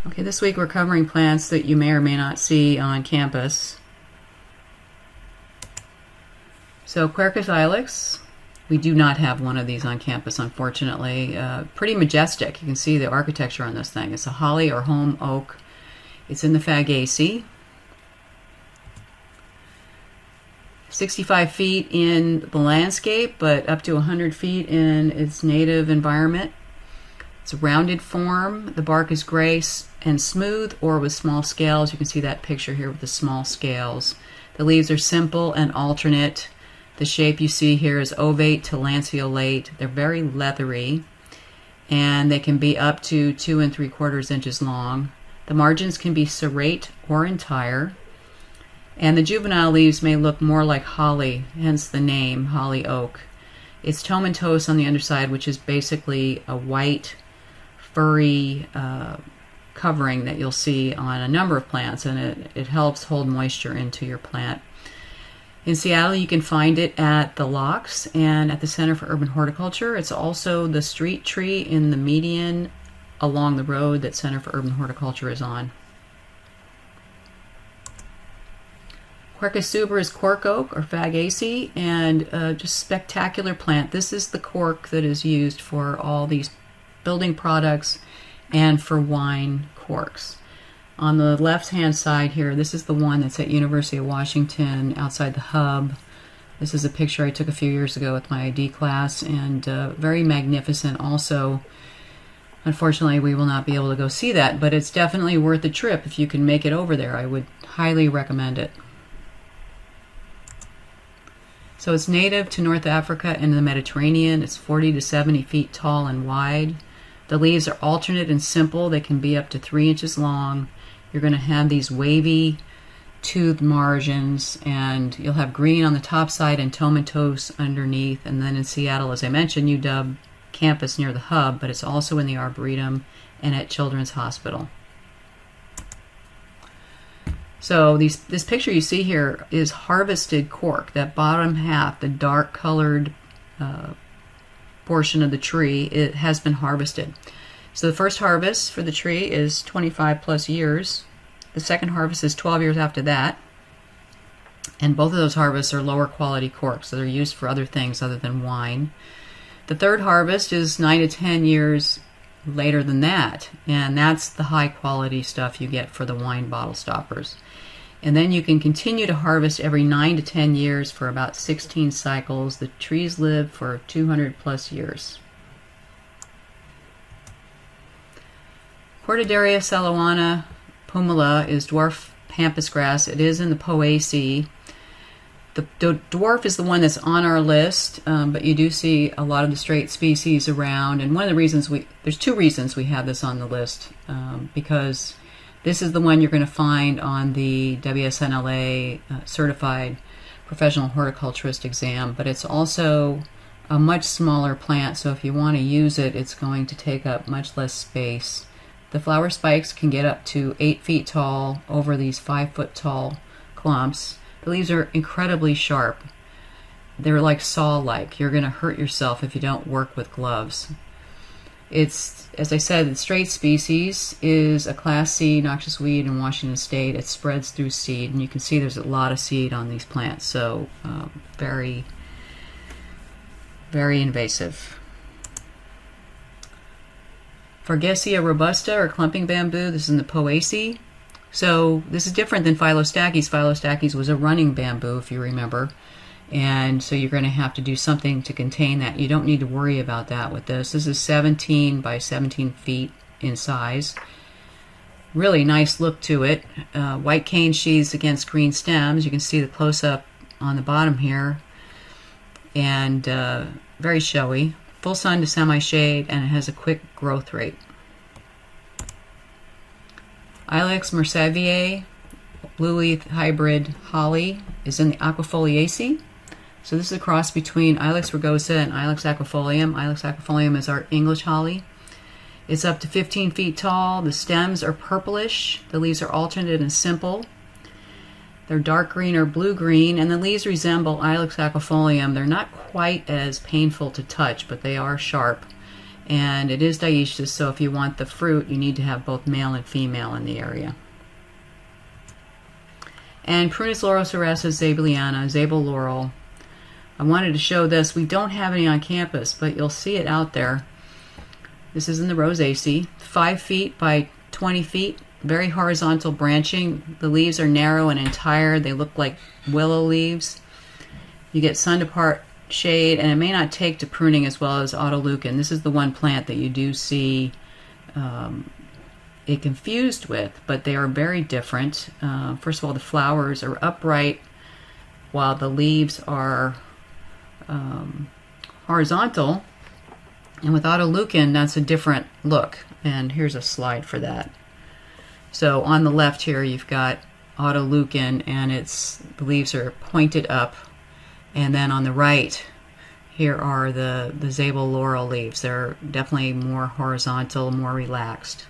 Okay, this week we're covering plants that you may or may not see on campus. So Quercus ilex, we do not have one of these on campus, unfortunately. Pretty majestic. You can see the architecture on this thing. It's a holly or holm oak. It's in the Fagaceae. 65 feet in the landscape, but up to 100 feet in its native environment. It's a rounded form. The bark is gray and smooth or with small scales. You can see that picture here with the small scales. The leaves are simple and alternate. The shape you see here is ovate to lanceolate. They're very leathery, and they can be up to 2 3/4 inches long. The margins can be serrate or entire, and the juvenile leaves may look more like holly, hence the name holly oak. It's tomentose on the underside, which is basically a white furry covering that you'll see on a number of plants, and it helps hold moisture into your plant. In Seattle, you can find it at the Locks and at the Center for Urban Horticulture. It's also the street tree in the median along the road that Center for Urban Horticulture is on. Quercus suber is cork oak or Fagaceae, and just spectacular plant. This is the cork that is used for all these building products and for wine corks. On the left-hand side here, this is the one that's at University of Washington outside the hub. This is a picture I took a few years ago with my ID class, and very magnificent also. Unfortunately, we will not be able to go see that, but it's definitely worth a trip if you can make it over there. I would highly recommend it. So it's native to North Africa and the Mediterranean. It's 40 to 70 feet tall and wide. The leaves are alternate and simple. They can be up to 3 inches long. You're going to have these wavy toothed margins, and you'll have green on the top side and tomentose underneath. And then in Seattle, as I mentioned, UW campus near the hub, but it's also in the Arboretum and at Children's Hospital. So this picture you see here is harvested cork. That bottom half, the dark colored portion of the tree, it has been harvested. So the first harvest for the tree is 25 plus years. The second harvest is 12 years after that. And both of those harvests are lower quality cork, so they're used for other things other than wine. The third harvest is 9 to 10 years later than that, and that's the high quality stuff you get for the wine bottle stoppers. And then you can continue to harvest every 9 to 10 years for about 16 cycles. The trees live for 200 plus years. Cordaderia celoana pumila is dwarf pampas grass. It is in the Poaceae. The dwarf is the one that's on our list, but you do see a lot of the straight species around. And one of the reasons there's 2 reasons we have this on the list, because this is the one you're going to find on the WSNLA certified professional horticulturist exam, but it's also a much smaller plant, so if you want to use it, it's going to take up much less space. The flower spikes can get up to 8 feet tall over these 5 foot tall clumps. The leaves are incredibly sharp. They're like saw-like. You're going to hurt yourself if you don't work with gloves. It's, as I said, the straight species is a Class C noxious weed in Washington State. It spreads through seed, and you can see there's a lot of seed on these plants, so very, very invasive. Fargesia robusta, or clumping bamboo, this is in the Poaceae. So this is different than Phylostachys. Phylostachys was a running bamboo, if you remember. And so you're going to have to do something to contain that. You don't need to worry about that with this. This is 17 by 17 feet in size. Really nice look to it. White cane sheaths against green stems. You can see the close-up on the bottom here. And very showy. Full sun to semi-shade, and it has a quick growth rate. Ilex mersaviae, blue leaf hybrid holly, is in the Aquifoliaceae. So this is a cross between Ilex rugosa and Ilex aquifolium. Ilex aquifolium is our English holly. It's up to 15 feet tall. The stems are purplish. The leaves are alternate and simple. They're dark green or blue-green, and the leaves resemble Ilex aquifolium. They're not quite as painful to touch, but they are sharp. And it is dioecious, so if you want the fruit, you need to have both male and female in the area. And Prunus laurocerasus zabeliana, Zabel laurel. I wanted to show this. We don't have any on campus, but you'll see it out there. This is in the Rosaceae, 5 feet by 20 feet, very horizontal branching. The leaves are narrow and entire. They look like willow leaves. You get sun-to-part shade, and it may not take to pruning as well as autoleucon. This is the one plant that you do see it confused with, but they are very different. First of all, the flowers are upright while the leaves are horizontal, and with autoleucon that's a different look, and here's a slide for that. So on the left here you've got autoleucon, and the leaves are pointed up, and then on the right here are the Zabel laurel leaves. They're definitely more horizontal, more relaxed.